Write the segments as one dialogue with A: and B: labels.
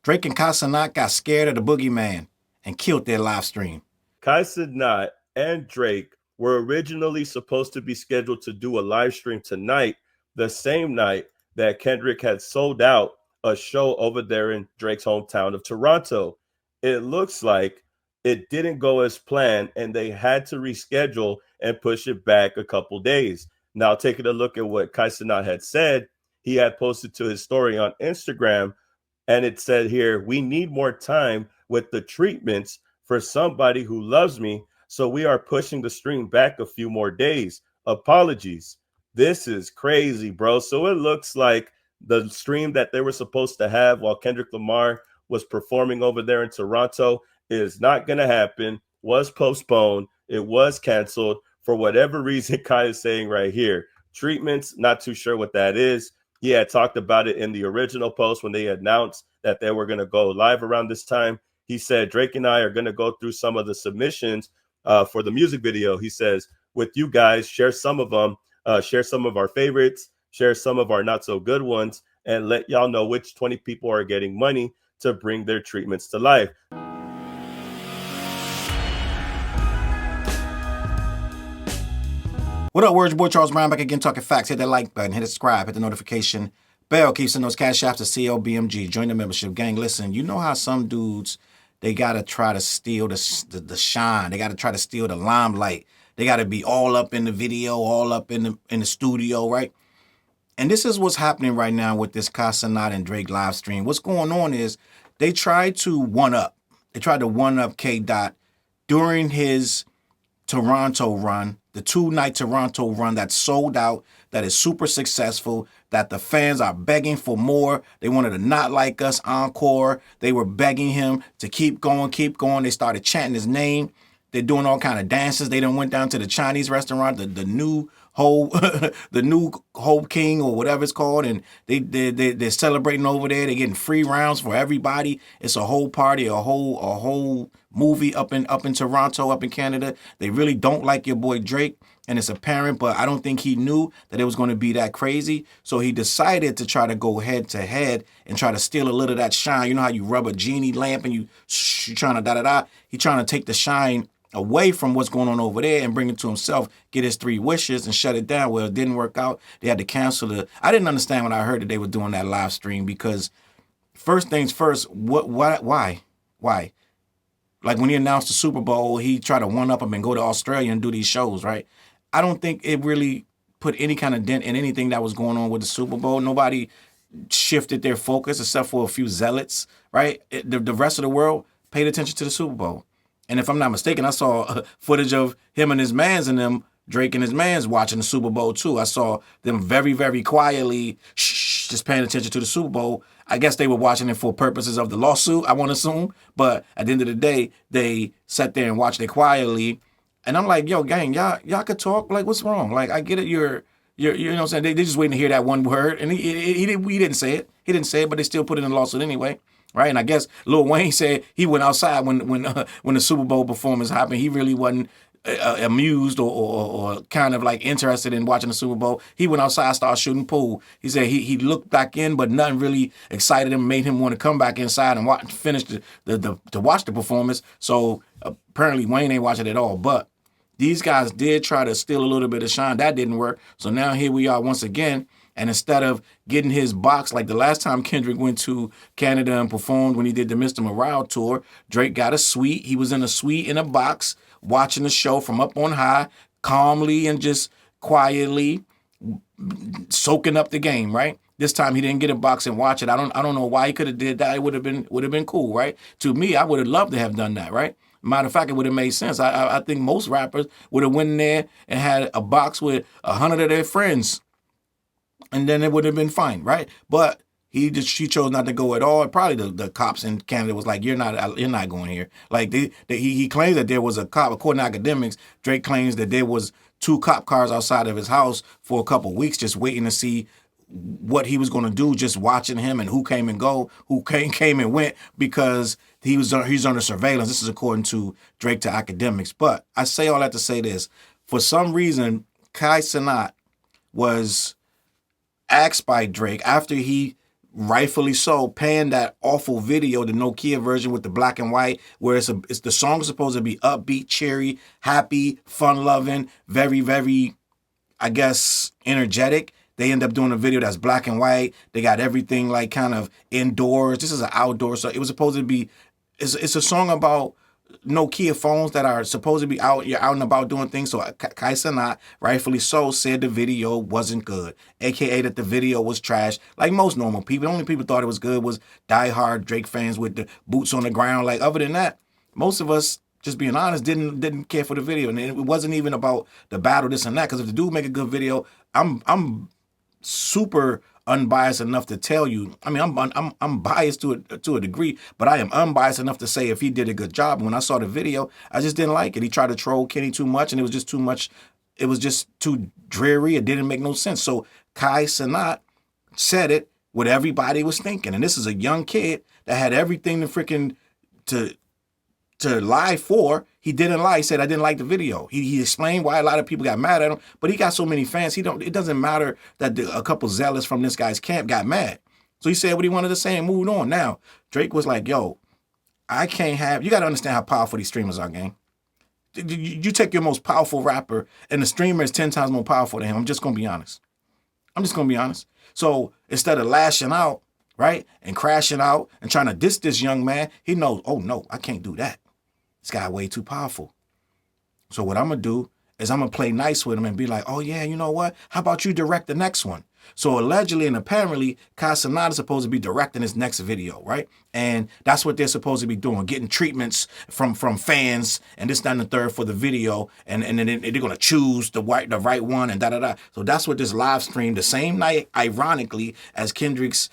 A: Drake and Kai Cenat got scared of the Boogeyman and killed their live stream.
B: Kai Cenat and Drake were originally supposed to be scheduled to do a live stream tonight, the same night that Kendrick had sold out a show over there in Drake's hometown of Toronto. It looks like it didn't go as planned, and they had to reschedule and push it back a couple days. Now, taking a look at what Kai Cenat had said, he had posted to his story on Instagram, and it said here, "We need more time with the treatments for somebody who loves me, so we are pushing the stream back a few more days. Apologies." This is crazy, bro. So it looks like the stream that they were supposed to have while Kendrick Lamar was performing over there in Toronto is not going to happen, was postponed, it was canceled for whatever reason. Kai is saying right here, treatments, not too sure what that is. He had talked about it in the original post when they announced that they were going to go live around this time. He said, Drake and I are going to go through some of the submissions for the music video. He says, with you guys, share some of them, share some of our favorites, share some of our not so good ones, and let y'all know which 20 people are getting money to bring their treatments to life.
A: What up, words? Your boy Challz Brown back again talking facts. Hit that like button, hit the subscribe, hit the notification bell. Keep sending those Cashapp to CLBMG. Join the membership gang. Listen, you know how some dudes, they gotta try to steal the shine. They gotta try to steal the limelight. They gotta be all up in the video, all up in the studio, right? And this is what's happening right now with this Kai Cenat and Drake live stream. What's going on is they tried to one up. They tried to one up K. Dot during his Toronto run, the 2-night Toronto run that sold out, that is super successful, that the fans are begging for more. They wanted to Not Like Us encore. They were begging him to keep going, keep going. They started chanting his name. They're doing all kind of dances. They done went down to the Chinese restaurant, the new Whole the new Whole King or whatever it's called, and they're celebrating over there. They're getting free rounds for everybody. It's a whole party, a whole movie up in Toronto, up in Canada. They really don't like your boy Drake, and it's apparent, but I don't think he knew that it was going to be that crazy. So he decided to try to go head to head and try to steal a little of that shine. You know how you rub a genie lamp and you trying to da-da-da? He trying to take the shine away from what's going on over there and bring it to himself, get his 3 wishes and shut it down. Well, it didn't work out. They had to cancel it. I didn't understand when I heard that they were doing that live stream, because first things first, why? Like when he announced the Super Bowl, he tried to one up him and go to Australia and do these shows, right? I don't think it really put any kind of dent in anything that was going on with the Super Bowl. Nobody shifted their focus except for a few zealots, right? The rest of the world paid attention to the Super Bowl. And if I'm not mistaken, I saw footage of him and his mans and them, Drake and his mans, watching the Super Bowl too. I saw them very, very quietly, just paying attention to the Super Bowl. I guess they were watching it for purposes of the lawsuit, I want to assume. But at the end of the day, they sat there and watched it quietly. And I'm like, yo, gang, y'all could talk? Like, what's wrong? Like, I get it, you're you know what I'm saying? They just waiting to hear that one word. And he didn't say it. He didn't say it, but they still put it in the lawsuit anyway. Right, and I guess Lil Wayne said he went outside when the Super Bowl performance happened. He really wasn't amused or kind of like interested in watching the Super Bowl. He went outside, started shooting pool. He said he looked back in, but nothing really excited him, made him want to come back inside and finish to watch the performance. So apparently Wayne ain't watching it at all. But these guys did try to steal a little bit of shine. That didn't work. So now here we are once again. And instead of getting his box, like the last time Kendrick went to Canada and performed when he did the Mr. Morale tour, Drake got a suite. He was in a suite in a box, watching the show from up on high, calmly and just quietly soaking up the game, right? This time he didn't get a box and watch it. I don't know why he could have did that. It would have been cool, right? To me, I would have loved to have done that, right? Matter of fact, it would have made sense. I think most rappers would have went in there and had a box with 100 of their friends, and then it would have been fine, right? But he chose not to go at all. Probably the cops in Canada was like, you're not going here. Like he claims that there was a cop. According to academics, Drake claims that there was 2 cop cars outside of his house for a couple of weeks, just waiting to see what he was going to do, just watching him and who came and go, who came and went, because he's under surveillance. This is according to Drake to academics. But I say all that to say this: for some reason, Kai Cenat was asked by Drake after he rightfully so, paying that awful video, the Nokia version with the black and white, where it's the song is supposed to be upbeat, cheery, happy, fun-loving, very, very, I guess, energetic. They end up doing a video that's black and white. They got everything like kind of indoors. This is an outdoor, so it was supposed to be. It's a song about Nokia phones that are supposed to be out. You're out and about doing things. So Kai Cenat, rightfully so, said the video wasn't good, aka that the video was trash. Like most normal people, the only people thought it was good was diehard Drake fans with the boots on the ground. Like other than that, most of us, just being honest, didn't care for the video, and it wasn't even about the battle, this and that. Because if the dude make a good video, I'm super unbiased enough to tell you. I mean, I'm biased to a degree, but I am unbiased enough to say if he did a good job. When I saw the video, I just didn't like it. He tried to troll Kenny too much, and it was just too much. It was just too dreary. It didn't make no sense. So Kai Cenat said it what everybody was thinking, and this is a young kid that had everything to freaking to lie for. He didn't lie. He said, I didn't like the video. He explained why a lot of people got mad at him, but he got so many fans, it doesn't matter that a couple zealots from this guy's camp got mad. So he said what he wanted to say and moved on. Now, Drake was like, yo, I can't have, you got to understand how powerful these streamers are, gang. You take your most powerful rapper, and the streamer is 10 times more powerful than him. I'm just going to be honest. So instead of lashing out, right, and crashing out and trying to diss this young man, he knows, oh, no, I can't do that. This guy way too powerful. So what I'm going to do is I'm going to play nice with him and be like, oh, yeah, you know what? How about you direct the next one? So allegedly and apparently, Kai Cenat is supposed to be directing his next video, right? And that's what they're supposed to be doing, getting treatments from fans and this, that, and the third for the video. And then they're going to choose the right one and da-da-da. So that's what this live stream, the same night, ironically, as Kendrick's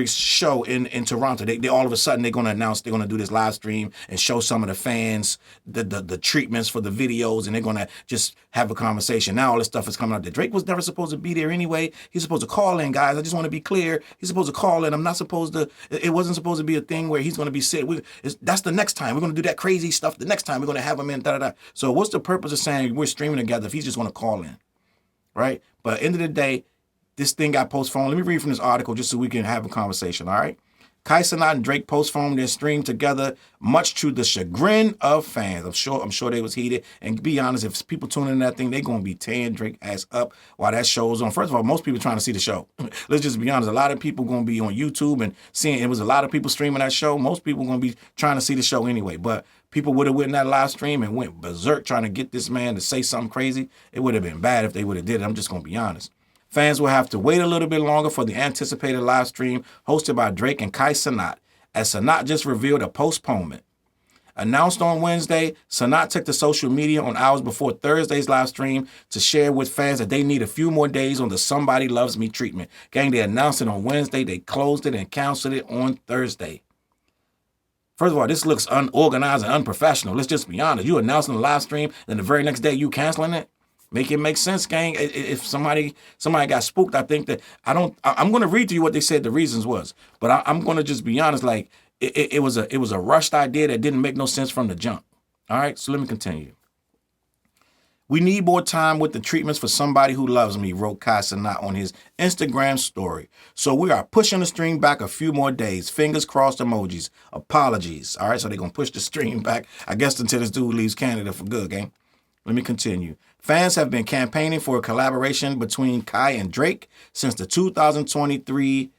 A: show in Toronto. They all of a sudden they're gonna announce they're gonna do this live stream and show some of the fans the treatments for the videos, and they're gonna just have a conversation. Now all this stuff is coming out that Drake was never supposed to be there anyway. He's supposed to call in, guys. I just want to be clear. He's supposed to call in. I'm not supposed to. It wasn't supposed to be a thing where he's gonna be sitting. That's the next time. We're gonna do that crazy stuff. The next time we're gonna have him in. Da da da. So what's the purpose of saying we're streaming together if he's just gonna call in, right? But at the end of the day, this thing got postponed. Let me read from this article just so we can have a conversation, all right? Kai Cenat and Drake postponed their stream together, much to the chagrin of fans. I'm sure they was heated. And to be honest, if people tune in that thing, they're going to be tearing Drake ass up while that show's on. First of all, most people trying to see the show. Let's just be honest. A lot of people going to be on YouTube and seeing, it was a lot of people streaming that show. Most people going to be trying to see the show anyway. But people would have went in that live stream and went berserk trying to get this man to say something crazy. It would have been bad if they would have did it. I'm just going to be honest. Fans will have to wait a little bit longer for the anticipated live stream hosted by Drake and Kai Cenat, as Cenat just revealed a postponement. Announced on Wednesday, Cenat took to social media on hours before Thursday's live stream to share with fans that they need a few more days on the Somebody Loves Me treatment. Gang, they announced it on Wednesday, they closed it and canceled it on Thursday. First of all, this looks unorganized and unprofessional. Let's just be honest. You announcing the live stream, then the very next day you canceling it? Make it make sense, gang. If somebody got spooked, I think that I'm going to read to you what they said the reasons was, but I'm going to just be honest. Like it was a rushed idea that didn't make no sense from the jump. All right, so let me continue. We need more time with the treatments for Somebody Who Loves Me, wrote Kai Cenat on his Instagram story. So we are pushing the stream back a few more days. Fingers crossed emojis. Apologies. All right, so they're going to push the stream back, I guess, until this dude leaves Canada for good, gang. Let me continue. Fans have been campaigning for a collaboration between Kai and Drake since the 2023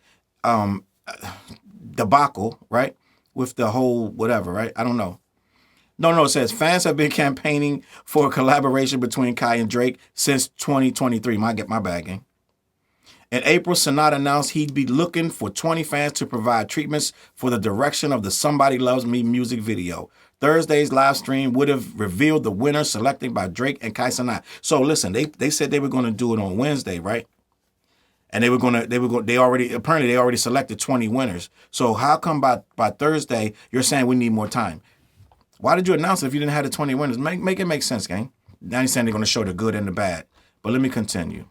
A: debacle, right? With the whole whatever, right? I don't know. No, it says fans have been campaigning for a collaboration between Kai and Drake since 2023. My bad, gang. In April, Cenat announced he'd be looking for 20 fans to provide treatments for the direction of the Somebody Loves Me music video. Thursday's live stream would have revealed the winner selected by Drake and Kai Cenat. So listen, they said they were going to do it on Wednesday, right? And they already selected 20 winners. So how come by Thursday you're saying we need more time? Why did you announce it if you didn't have the 20 winners? Make it make sense, gang. Now you're saying they're going to show the good and the bad. But let me continue.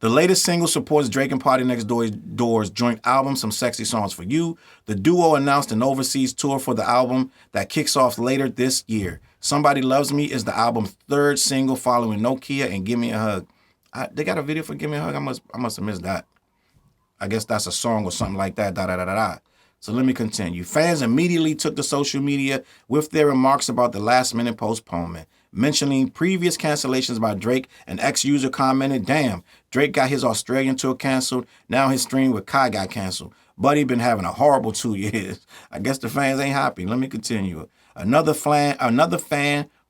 A: The latest single supports Drake and Party Next Door's joint album, Some Sexy Songs for You. The duo announced an overseas tour for the album that kicks off later this year. Somebody Loves Me is the album's third single following Nokia and Give Me a Hug. They got a video for Give Me a Hug? I must have missed that. I guess that's a song or something like that. Da da da da da. So let me continue. Fans immediately took to social media with their remarks about the last-minute postponement, mentioning previous cancellations by Drake. An ex-user commented, "Damn, Drake got his Australian tour canceled. Now his stream with Kai got canceled. Buddy been having a horrible 2 years. I guess the fans ain't happy." Let me continue. Another fan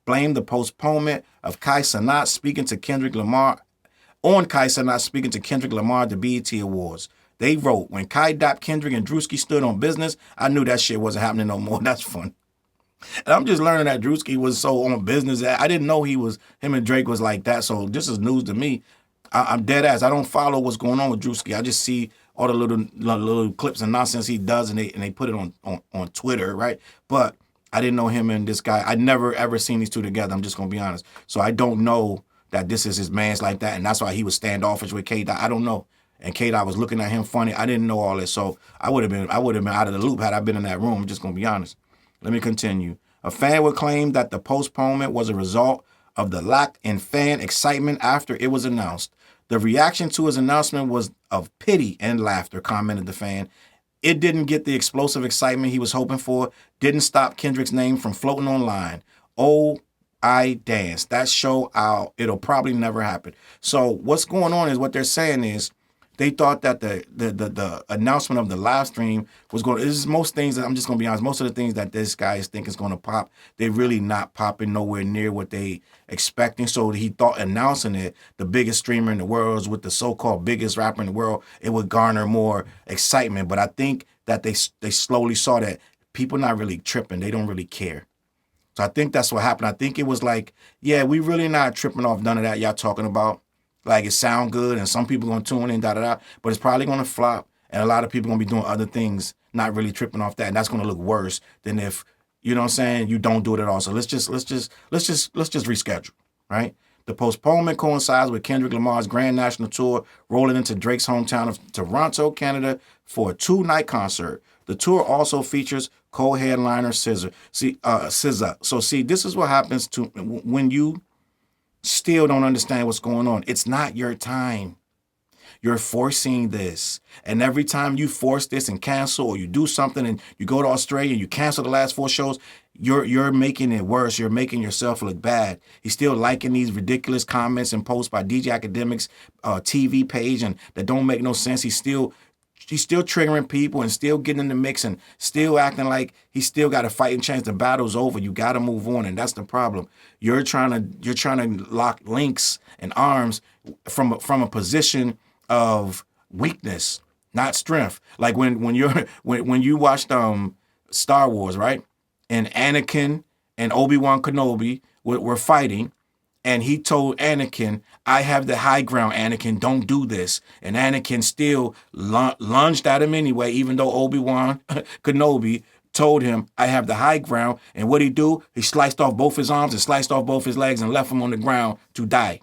A: blamed the postponement of Kai Cenat speaking to Kendrick Lamar at the BET Awards. They wrote, "When Kai Dap, Kendrick, and Drewski stood on business, I knew that shit wasn't happening no more." That's fun. And I'm just learning that Drewski was so on business. I didn't know him and Drake was like that. So this is news to me. I'm dead ass. I don't follow what's going on with Drewski. I just see all the little clips and nonsense he does, and they put it on Twitter, right? But I didn't know him and this guy. I never ever seen these two together. I'm just gonna be honest. So I don't know that this is his man's like that, and that's why he was standoffish with K-Dot. I don't know. And K-Dot was looking at him funny. I didn't know all this, so I would have been out of the loop had I been in that room. I'm just gonna be honest. Let me continue. A fan would claim that the postponement was a result of the lack in fan excitement after it was announced. The reaction to his announcement was of pity and laughter, commented the fan. It didn't get the explosive excitement he was hoping for, didn't stop Kendrick's name from floating online. Oh, I danced. That show out. It'll probably never happen. So what's going on is what they're saying is they thought that the announcement of the live stream was going to, this is most things that I'm just going to be honest, most of the things that this guy is thinking is going to pop, they're really not popping nowhere near what they expecting. So he thought announcing it, the biggest streamer in the world with the so-called biggest rapper in the world, it would garner more excitement. But I think that they slowly saw that people not really tripping. They don't really care. So I think that's what happened. I think it was like, yeah, we really not tripping off none of that y'all talking about. Like, it sound good, and some people going to tune in, da-da-da, but it's probably going to flop, and a lot of people going to be doing other things, not really tripping off that, and that's going to look worse than if, you know what I'm saying, you don't do it at all. So let's just reschedule, right? The postponement coincides with Kendrick Lamar's Grand National Tour rolling into Drake's hometown of Toronto, Canada, for a 2-night concert. The tour also features co-headliner SZA. So see, this is what happens to when you still don't understand what's going on. It's not your time. You're forcing this. And every time you force this and cancel, or you do something and you go to Australia and you cancel the last 4 shows, you're making it worse. You're making yourself look bad. He's still liking these ridiculous comments and posts by DJ Academic's TV page and that don't make no sense. He's still triggering people and still getting in the mix and still acting like he's still got a fighting chance. The battle's over. You got to move on, and that's the problem. You're trying to lock links and arms from a position of weakness, not strength. Like when you watched Star Wars, right? And Anakin and Obi-Wan Kenobi were fighting. And he told Anakin, "I have the high ground, Anakin, don't do this." And Anakin still lunged at him anyway, even though Obi-Wan Kenobi told him, "I have the high ground." And what he do? He sliced off both his arms and sliced off both his legs and left him on the ground to die,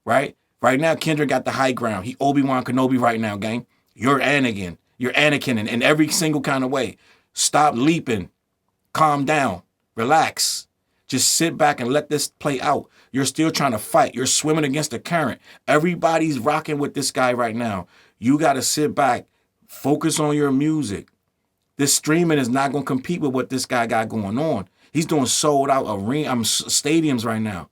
A: right? Right now, Kendrick got the high ground. He Obi-Wan Kenobi right now, gang. You're Anakin. You're Anakin in every single kind of way. Stop leaping. Calm down. Relax. Just sit back and let this play out. You're still trying to fight. You're swimming against the current. Everybody's rocking with this guy right now. You got to sit back, focus on your music. This streaming is not going to compete with what this guy got going on. He's doing sold out stadiums right now.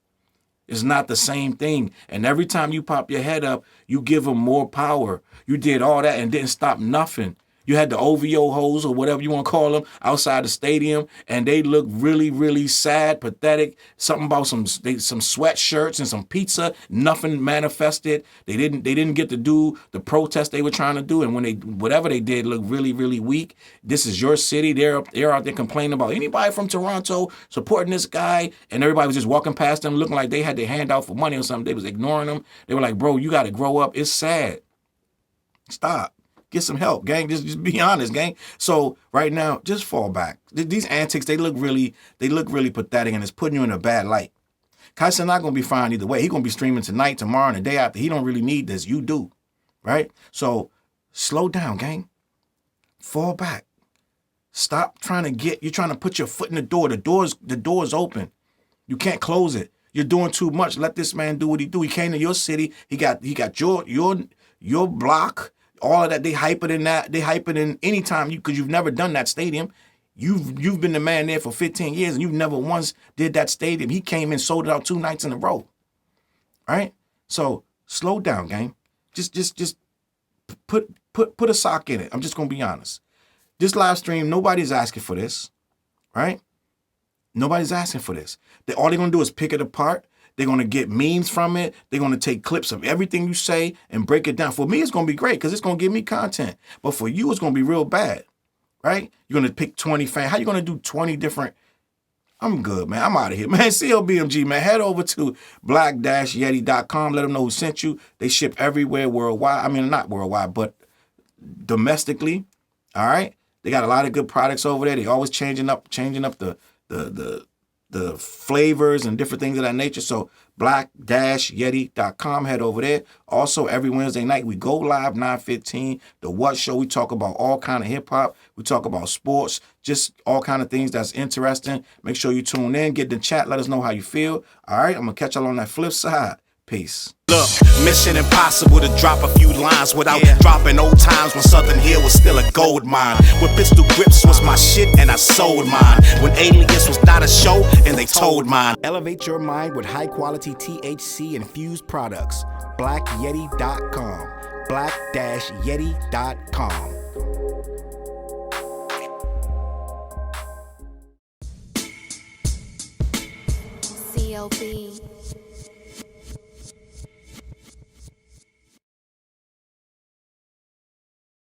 A: It's not the same thing. And every time you pop your head up, you give him more power. You did all that and didn't stop nothing. You had the OVO hoes or whatever you want to call them outside the stadium, and they look really, really sad, pathetic. Something about some sweatshirts and some pizza. Nothing manifested. They didn't get to do the protest they were trying to do, and whatever they did looked really, really weak. This is your city. They're out there complaining about anybody from Toronto supporting this guy, and everybody was just walking past them looking like they had their hand out for money or something. They was ignoring them. They were like, "Bro, you got to grow up. It's sad. Stop. Get some help, gang. Just be honest, gang." So right now, just fall back. These antics, they look really pathetic, and it's putting you in a bad light. Kai Cenat not gonna be fine either way. He gonna be streaming tonight, tomorrow, and the day after. He don't really need this. You do, right? So slow down, gang. Fall back. Stop you're trying to put your foot in the door. The door's open. You can't close it. You're doing too much. Let this man do what he do. He came to your city. He got your block, All of that, they hype it in that. They hype it in any time because you've never done that stadium. You've been the man there for 15 years and you've never once did that stadium. He came in, sold it out 2 nights in a row. Right? So slow down, gang. Just put a sock in it. I'm just gonna be honest. This live stream, nobody's asking for this. Right? Nobody's asking for this. All they're gonna do is pick it apart. They're gonna get memes from it. They're gonna take clips of everything you say and break it down. For me, it's gonna be great because it's gonna give me content. But for you, it's gonna be real bad. Right? You're gonna pick 20 fans. How you gonna do 20 different? I'm good, man. I'm out of here, man. CLBMG, man. Head over to black-yeti.com. Let them know who sent you. They ship everywhere worldwide. I mean, not worldwide, but domestically. All right. They got a lot of good products over there. They always changing up the flavors and different things of that nature. So black-yeti.com, head over there. Also, every Wednesday night, we go live 9:15. The What Show, we talk about all kind of hip-hop. We talk about sports, just all kind of things that's interesting. Make sure you tune in, get the chat, let us know how you feel. All right, I'm going to catch y'all on that flip side. Peace.
C: Look, mission impossible to drop a few lines without dropping old times when Southern Hill was still a gold mine. When pistol grips was my shit and I sold mine. When Alias was not a show and they told mine. Elevate your mind with high quality THC infused products. BlackYeti.com. Black-Yeti.com.
D: CLB.